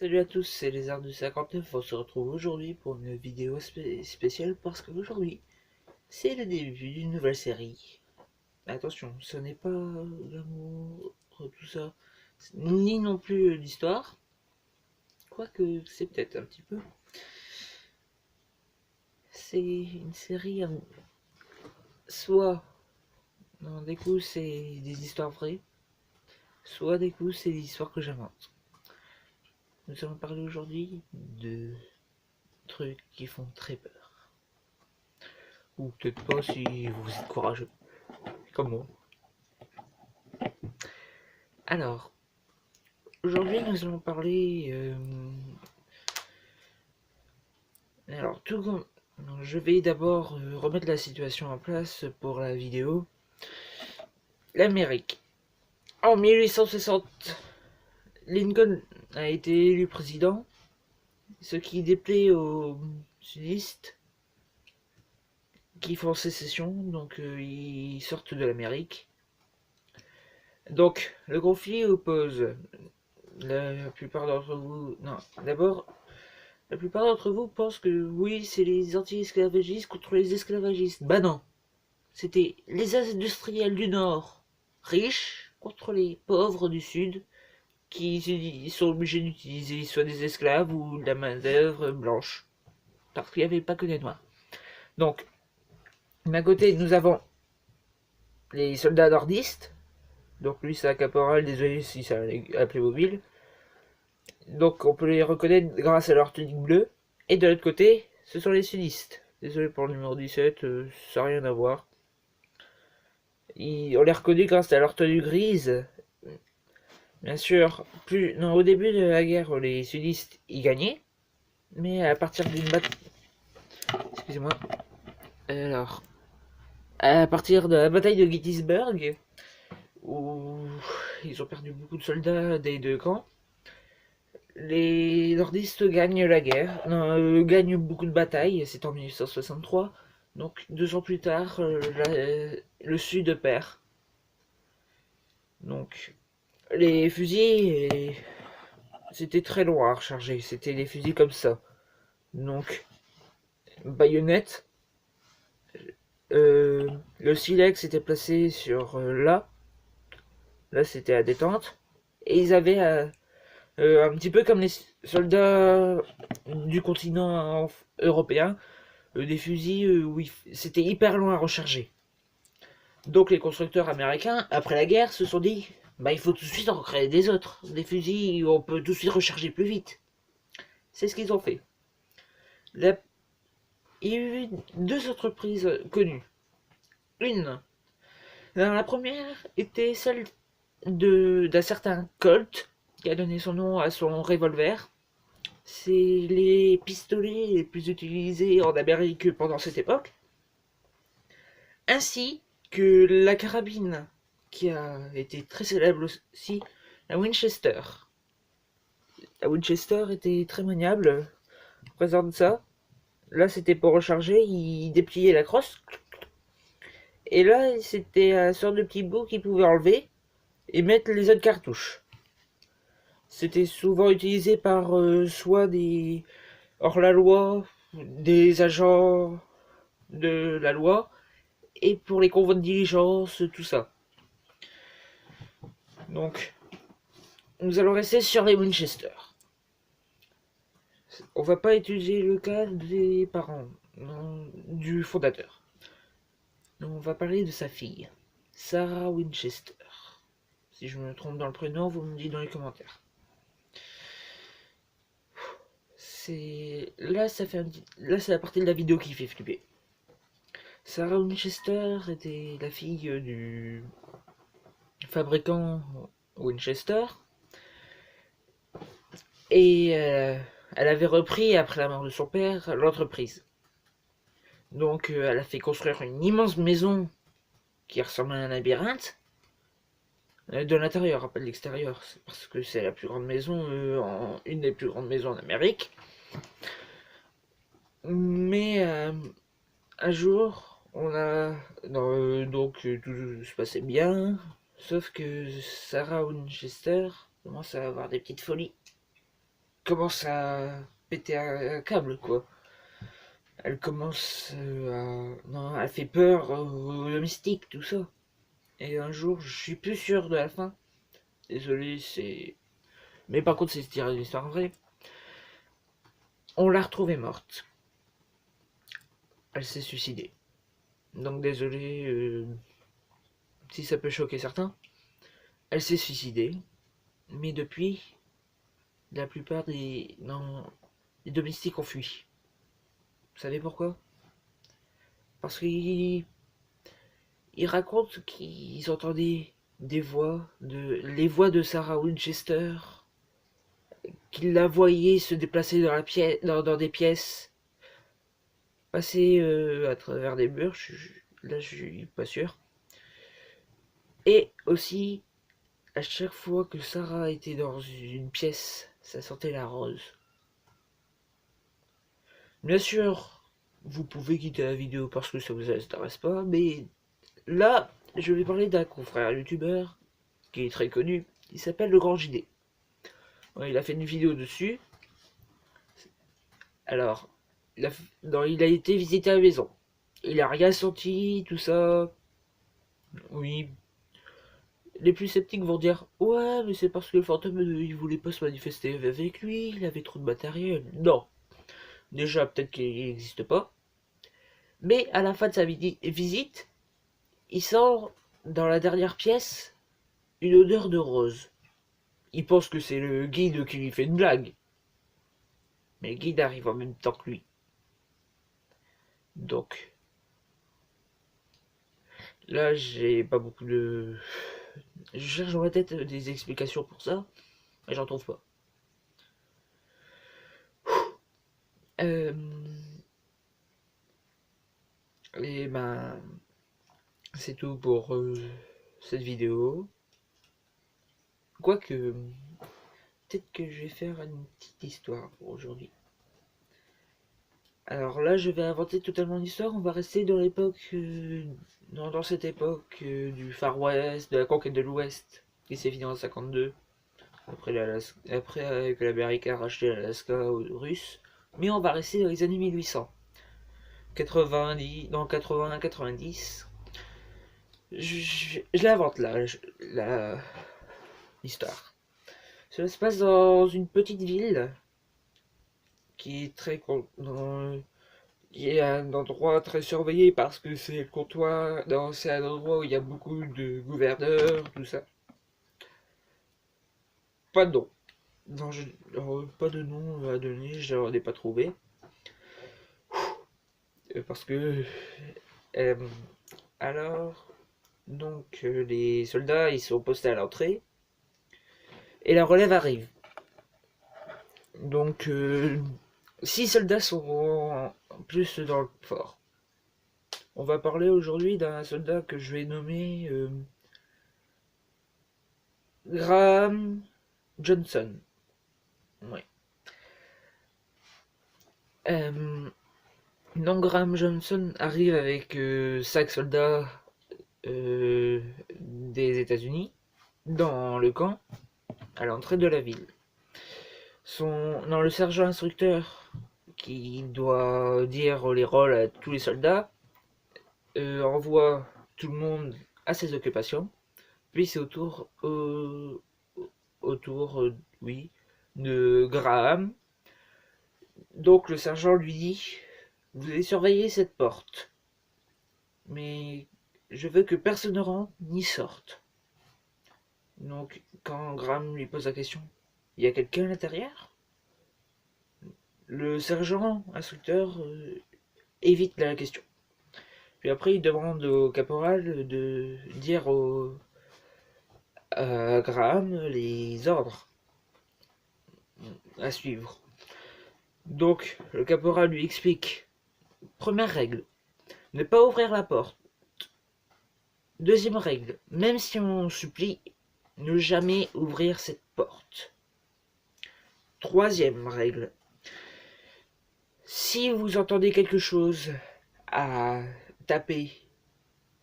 Salut à tous, c'est les Arts du 59. On se retrouve aujourd'hui pour une vidéo spéciale parce qu'aujourd'hui, c'est le début d'une nouvelle série. Attention, ce n'est pas l'amour, tout ça, ni non plus l'histoire, quoique c'est peut-être un petit peu. C'est une série, soit des coups c'est des histoires vraies, soit des coups c'est des histoires que j'invente. Nous allons parler aujourd'hui de trucs qui font très peur. Ou peut-être pas si vous êtes courageux, comme moi. Alors, aujourd'hui nous allons parler... alors, tout comme... Je vais d'abord remettre la situation en place pour la vidéo. L'Amérique. En 1860, Lincoln a été élu président, ce qui déplaît aux sudistes qui font sécession, donc ils sortent de l'Amérique. Donc, le conflit oppose la plupart d'entre vous... Non, d'abord, la plupart d'entre vous pensent que oui, c'est les anti-esclavagistes contre les esclavagistes. Bah non, c'était les industriels du Nord, riches, contre les pauvres du Sud, qui sont obligés d'utiliser soit des esclaves ou de la main-d'œuvre blanche, parce qu'il n'y avait pas que des Noirs. Donc, d'un côté, nous avons les soldats nordistes, donc lui c'est un caporal, désolé si ça a appelé mobile. Donc on peut les reconnaître grâce à leur tunique bleue. Et de l'autre côté, ce sont les sudistes. Désolé pour le numéro 17, ça n'a rien à voir. On les reconnaît grâce à leur tenue grise. Bien sûr, non, au début de la guerre, les sudistes y gagnaient. Mais à partir d'une bataille... Excusez-moi. Alors, à partir de la bataille de Gettysburg, où ils ont perdu beaucoup de soldats des deux camps, les nordistes gagnent la guerre, gagnent beaucoup de batailles, c'est en 1863. Donc 2 ans plus tard, le sud perd. Donc les fusils, c'était très long à recharger, c'était des fusils comme ça. Donc baïonnette, le silex était placé sur là c'était à détente, et ils avaient un petit peu comme les soldats du continent européen, des fusils où c'était hyper long à recharger. Donc les constructeurs américains, après la guerre, se sont dit bah il faut tout de suite en créer des autres, des fusils où on peut tout de suite recharger plus vite. C'est ce qu'ils ont fait. Il y a eu 2 entreprises connues. La première était celle d'un certain Colt, qui a donné son nom à son revolver. C'est les pistolets les plus utilisés en Amérique pendant cette époque, ainsi que la carabine qui a été très célèbre aussi, la Winchester. La Winchester était très maniable, présente ça. Là, c'était pour recharger, il dépliait la crosse. Et là, c'était un sort de petit bout qu'il pouvait enlever et mettre les autres cartouches. C'était souvent utilisé par soit des hors-la-loi, des agents de la loi, et pour les convois de diligence, tout ça. Donc, nous allons rester sur les Winchester. On va pas étudier le cas des parents, non, du fondateur. On va parler de sa fille, Sarah Winchester. Si je me trompe dans le prénom, vous me dites dans les commentaires. Là, là, c'est la partie de la vidéo qui fait flipper. Sarah Winchester était la fille du fabricant Winchester. Et elle avait repris, après la mort de son père, l'entreprise. Donc elle a fait construire une immense maison qui ressemble à un labyrinthe. De l'intérieur, pas de l'extérieur, parce que c'est la plus grande maison, une des plus grandes maisons en Amérique. Mais un jour, donc tout se passait bien, sauf que Sarah Winchester commence à avoir des petites folies. commence à péter un câble, quoi. Elle commence à... Non, elle fait peur aux domestiques, tout ça. Et un jour, je suis plus sûr de la fin. Désolé, c'est... Mais par contre, c'est tiré d'une histoire vraie. On l'a retrouvée morte. Elle s'est suicidée. Donc désolé si ça peut choquer certains. Elle s'est suicidée. Mais depuis, la plupart des... Non, les domestiques ont fui. Vous savez pourquoi? Parce qu'ils racontent qu'ils entendaient des voix, les voix de Sarah Winchester, qu'ils la voyaient se déplacer dans, dans des pièces, passer à travers des murs, là je suis pas sûr. Et aussi, à chaque fois que Sarah était dans une pièce, ça sentait la rose. Bien sûr, vous pouvez quitter la vidéo parce que ça vous intéresse pas, mais là, je vais parler d'un confrère youtubeur qui est très connu, il s'appelle Le Grand JD. Ouais, il a fait une vidéo dessus. Alors, il a été visiter la maison. Il a rien senti, tout ça. Oui. Les plus sceptiques vont dire ouais, mais c'est parce que le fantôme il voulait pas se manifester avec lui, il avait trop de matériel. Non. Déjà, peut-être qu'il n'existe pas. Mais à la fin de sa visite, il sort dans la dernière pièce une odeur de rose. Il pense que c'est le guide qui lui fait une blague. Mais le guide arrive en même temps que lui. Donc, là, j'ai pas beaucoup de... Je cherche dans ma tête des explications pour ça, mais j'en trouve pas. Euh, et ben, c'est tout pour cette vidéo. Quoique, peut-être que je vais faire une petite histoire pour aujourd'hui. Alors là, je vais inventer totalement l'histoire. On va rester dans l'époque, dans cette époque du Far West, de la conquête de l'Ouest, qui s'est finie en 52, après que l'Amérique a racheté l'Alaska aux Russes. Mais on va rester dans les années 1800, 90, dans 80-90. Je l'invente là, l'histoire. Cela se passe dans une petite ville qui est très qui est un endroit très surveillé parce que c'est le comptoir, c'est un endroit où il y a beaucoup de gouverneurs, tout ça. Pas de nom. Non, pas de nom à donner, je n'en ai pas trouvé. Parce que... euh, alors... Donc les soldats ils sont postés à l'entrée et la relève arrive. Donc 6 soldats sont en plus dans le fort. On va parler aujourd'hui d'un soldat que je vais nommer Graham Johnson. Ouais. Donc Graham Johnson arrive avec 5 soldats des États-Unis dans le camp à l'entrée de la ville. Le sergent instructeur qui doit dire les rôles à tous les soldats envoie tout le monde à ses occupations. Puis c'est oui, de Graham. Donc le sergent lui dit vous allez surveiller cette porte, mais je veux que personne ne rentre ni sorte. Donc quand Graham lui pose la question il y a quelqu'un à l'intérieur, le sergent instructeur évite la question. Puis après, il demande au caporal de dire à Graham les ordres à suivre. Donc, le caporal lui explique première règle, ne pas ouvrir la porte. Deuxième règle, même si on supplie, ne jamais ouvrir cette porte. Troisième règle, si vous entendez quelque chose à taper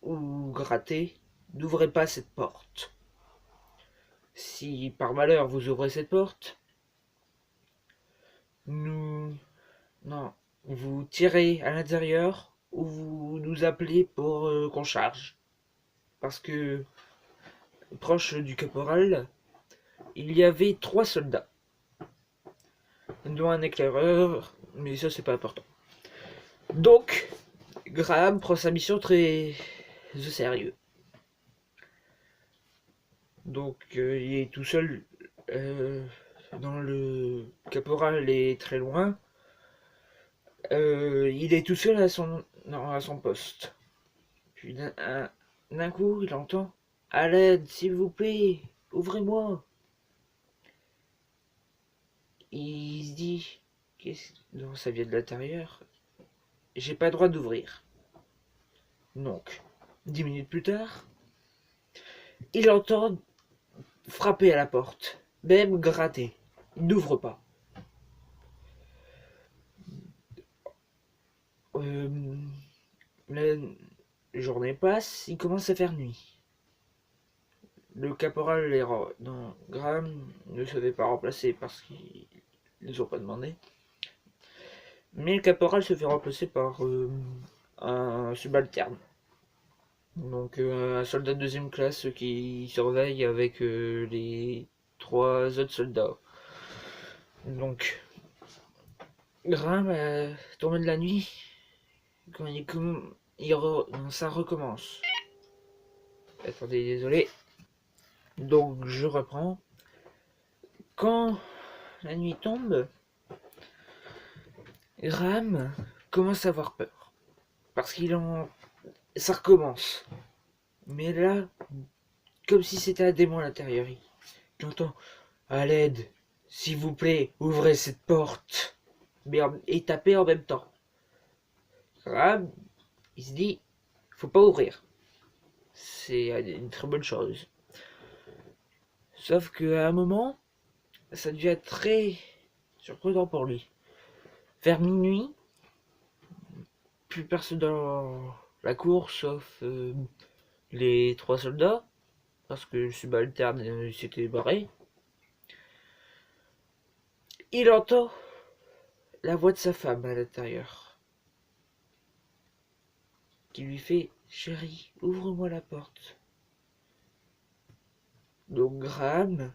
ou gratter, n'ouvrez pas cette porte. Si par malheur vous ouvrez cette porte, nous... Non, vous tirez à l'intérieur ou vous nous appelez pour qu'on charge. Parce que proche du caporal, il y avait 3 soldats, dont un éclaireur, mais ça c'est pas important. Donc, Graham prend sa mission très au sérieux. Donc, il est tout seul dans le caporal est très loin. Il est tout seul à son poste. Puis d'un coup, il entend à l'aide, s'il vous plaît, ouvrez-moi. Il se dit, non, ça vient de l'intérieur. J'ai pas le droit d'ouvrir. Donc, 10 minutes plus tard, il entend frapper à la porte, même gratter. Il n'ouvre pas. Euh, la journée passe, il commence à faire nuit. Le caporal non, Graham ne se fait pas remplacer parce qu'ils ne ont pas demandé. Mais le caporal se fait remplacer par un subalterne. Donc un soldat de deuxième classe qui surveille avec les 3 autres soldats. Donc Graham, tombé de la nuit, quand ça recommence. Attendez, désolé. Donc je reprends. Quand la nuit tombe, Graham commence à avoir peur. Parce ça recommence. Mais là, comme si c'était un démon à l'intérieur. Il entend à l'aide, s'il vous plaît, ouvrez cette porte. Et taper en même temps. Graham, il se dit, faut pas ouvrir. C'est une très bonne chose. Sauf qu'à un moment, ça devient très surprenant pour lui. Vers minuit, plus personne dans la cour sauf les 3 soldats, parce que le subalterne s'était barré. Il entend la voix de sa femme à l'intérieur, qui lui fait chérie, ouvre-moi la porte. Donc Graham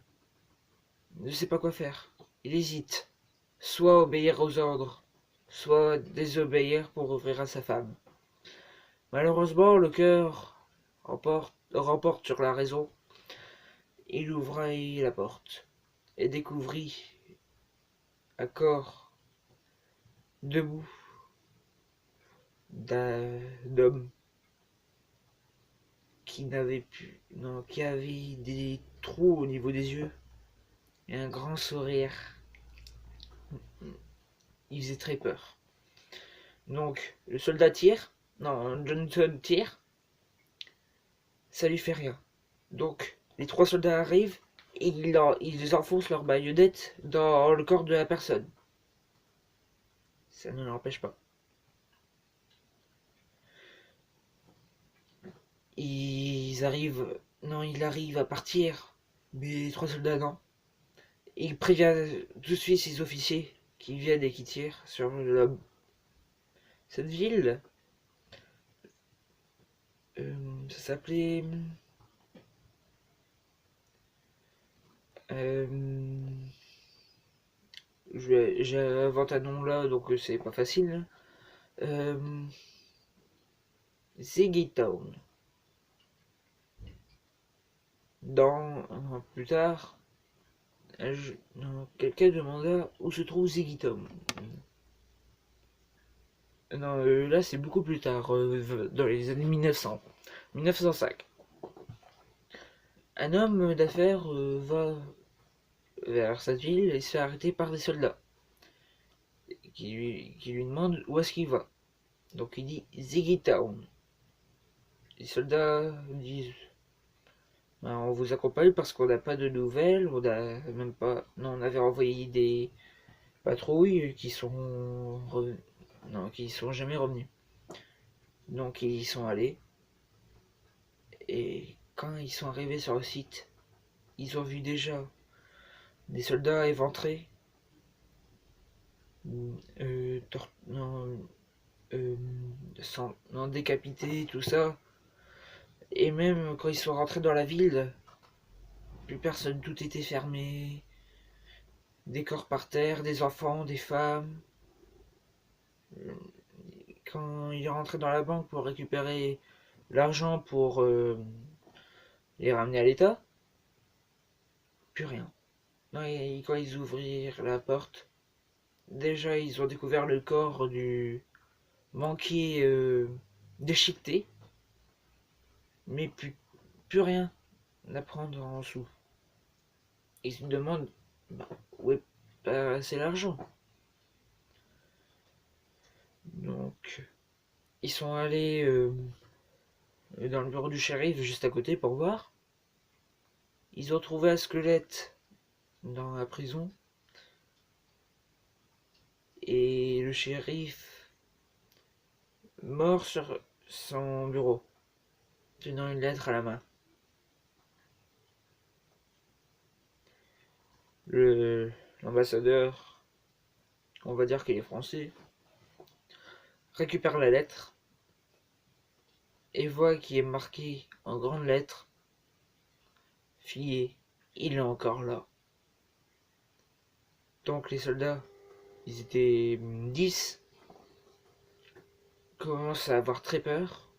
ne sait pas quoi faire. Il hésite. Soit obéir aux ordres, soit désobéir pour ouvrir à sa femme. Malheureusement, le cœur remporte sur la raison. Il ouvrit la porte et découvrit un corps debout d'un homme qui avait des trous au niveau des yeux et un grand sourire. Il faisait très peur. Donc, le soldat tire, non, Johnson tire, ça lui fait rien. Donc, les 3 soldats arrivent et ils enfoncent leur baïonnette dans le corps de la personne. Ça ne l'empêche pas. Il arrive à partir, mais les 3 soldats non. Il prévient tout de suite ses officiers qui viennent et qui tirent sur l'homme. Cette ville, ça s'appelait... J'invente un nom là, donc c'est pas facile. Ziggy Town. Plus tard, quelqu'un demanda où se trouve Ziggy Town. Non, là c'est beaucoup plus tard, dans les années 1900, 1905. Un homme d'affaires va vers cette ville et se fait arrêter par des soldats qui lui demandent où est-ce qu'il va. Donc il dit Ziggy Town. Les soldats disent ben, on vous accompagne parce qu'on n'a pas de nouvelles, on a même pas. Non, on avait envoyé des patrouilles qui sont jamais revenus. Donc ils y sont allés et quand ils sont arrivés sur le site, ils ont vu déjà des soldats éventrés non, non, décapités, tout ça. Et même quand ils sont rentrés dans la ville, plus personne, tout était fermé. Des corps par terre, des enfants, des femmes. Quand il est rentré dans la banque pour récupérer l'argent pour les ramener à l'État, plus rien. Non, et quand ils ouvrirent la porte, déjà ils ont découvert le corps du banquier déchiqueté, mais plus rien à prendre en sous. Ils se demandent bah, où est passé l'argent. Donc ils sont allés dans le bureau du shérif juste à côté pour voir. Ils ont trouvé un squelette dans la prison. Et le shérif mort sur son bureau, tenant une lettre à la main. L'ambassadeur, on va dire qu'il est français, récupère la lettre et voit qu'il est marqué en grandes lettres Fillé, il est encore là. Donc les soldats, ils étaient 10, commencent à avoir très peur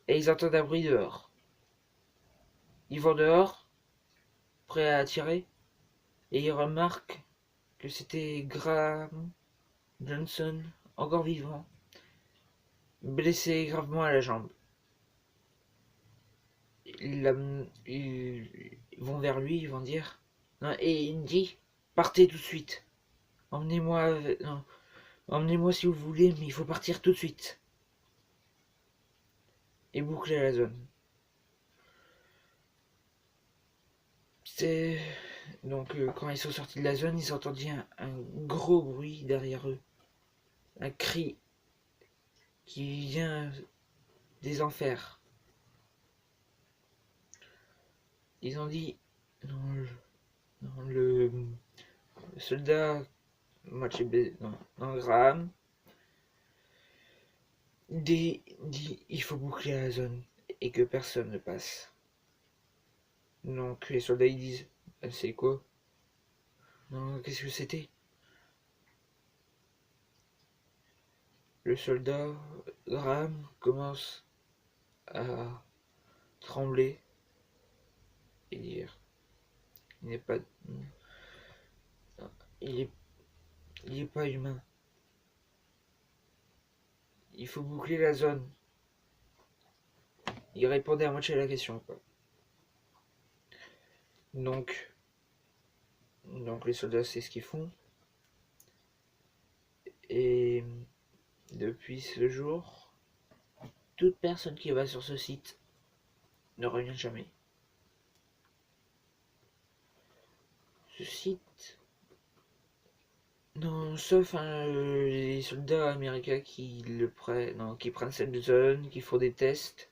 et ils entendent un bruit dehors. Ils vont dehors, prêts à tirer, et ils remarquent que c'était Graham Johnson, encore vivant, blessé gravement à la jambe. Ils vont vers lui, ils vont dire non, et il dit partez tout de suite. Emmenez-moi, non, emmenez-moi si vous voulez, mais il faut partir tout de suite. Et boucler la zone. C'est donc quand ils sont sortis de la zone, ils entendirent un gros bruit derrière eux, un cri qui vient des enfers. Ils ont dit non, le soldat non, Graham dit il faut boucler la zone et que personne ne passe. Donc les soldats ils disent c'est quoi? Non, qu'est-ce que c'était? Le soldat Graham commence à trembler et dire il n'est pas il est, il est pas humain. Il faut boucler la zone. Il répondait à moitié à la question, quoi. Donc les soldats c'est ce qu'ils font. Et depuis ce jour, toute personne qui va sur ce site ne revient jamais. Ce site, non, sauf les soldats américains qui qui prennent cette zone, qui font des tests,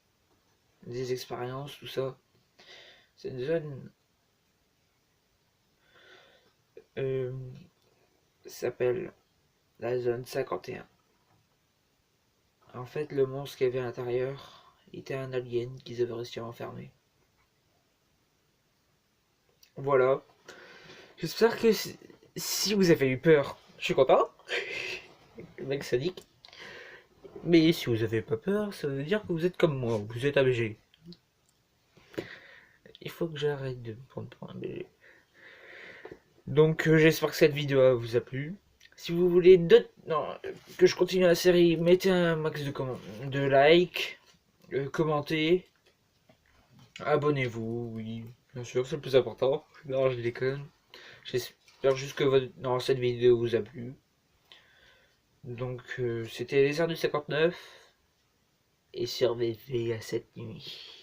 des expériences, tout ça. Cette zone s'appelle la zone 51. En fait, le monstre qu'il y avait à l'intérieur était un alien qu'ils avaient réussi à enfermer. Voilà. J'espère que si vous avez eu peur, je suis content. Le mec sadique. Mais si vous avez pas peur, ça veut dire que vous êtes comme moi, vous êtes un BG. Il faut que j'arrête de me prendre pour un BG. Donc j'espère que cette vidéo vous a plu. Si vous voulez que je continue la série, mettez un max de likes, commentez, abonnez-vous, oui, bien sûr, c'est le plus important. Non, je déconne. J'espère juste que cette vidéo vous a plu. Donc c'était les heures du 59 et surveillez à cette nuit.